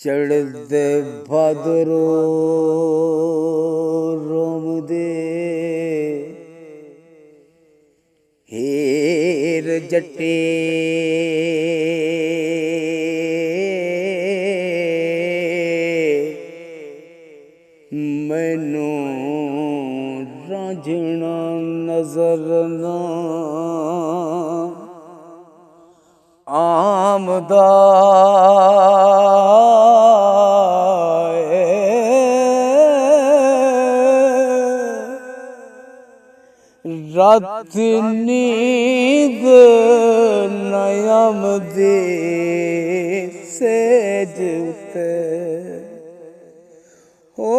चढ़दे भादरो रोम दे हेर जटे मैनू रांझना नजर ना आमदा रात नींद नयम दे सेज उते हो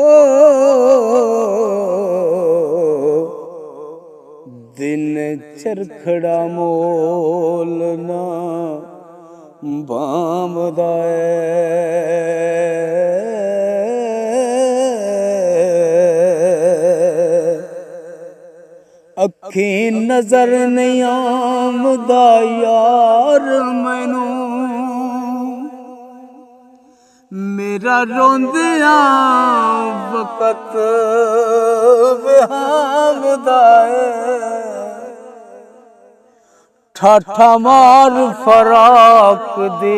दिन चरखड़ा मोलना बामदा अखी नजर नहीं आमदा यार मैनू मेरा रोंदिया वक़्त बेहामदा ठाठा मार फराक दे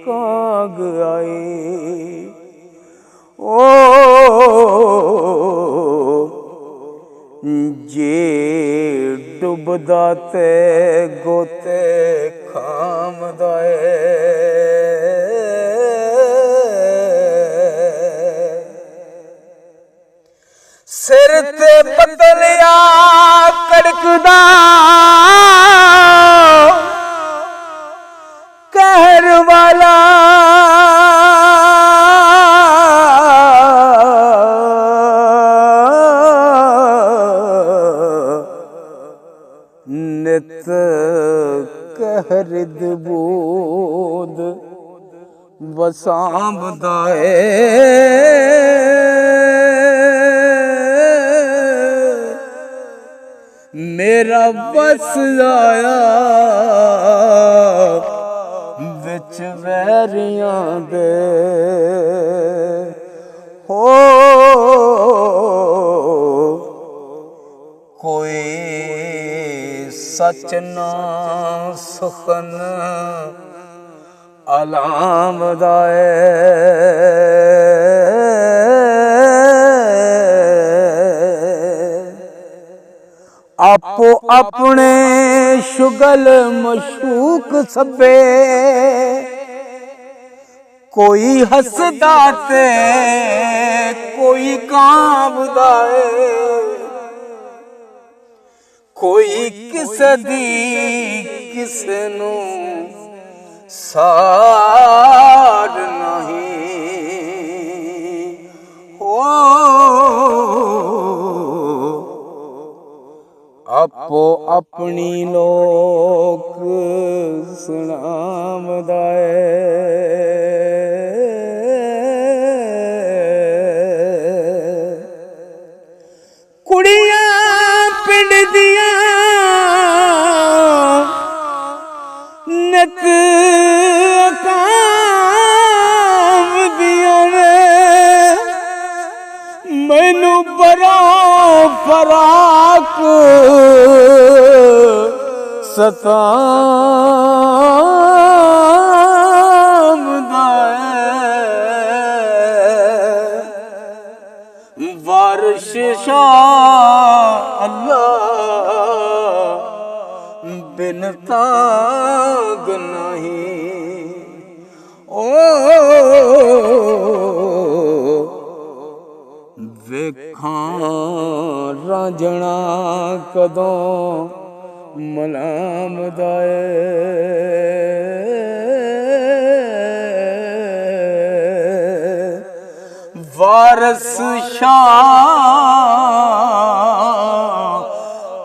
काग आए ओ जे डुबदा ते गोते खामदा सिर ते बदलिया कड़कदा कहर वाला नित कहर दबूद वसामदा मेरा बस आया बिच वैरियां दे हो कोई सच ना सुखन अलामदा आपो अपने शुगल मशूक सबे कोई हसदा ते कोई कांवदा कोई किस दी किस नू साड़ नहीं हो आपो अपनी लोक सुनामदा कुड़ियां पिंड दियां नक काम दियां मैनू बड़ा फराक सतामदा वारिश शाह अल्लाह बिन ताग नहीं ओ वेखां रांझना कदों मलामदा वारस शाह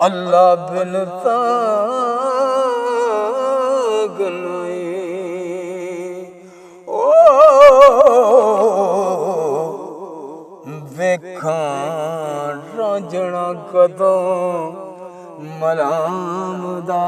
अल्लाह बिन ताग नहीं। ओ वेखां रांझणा कदों मलाम दा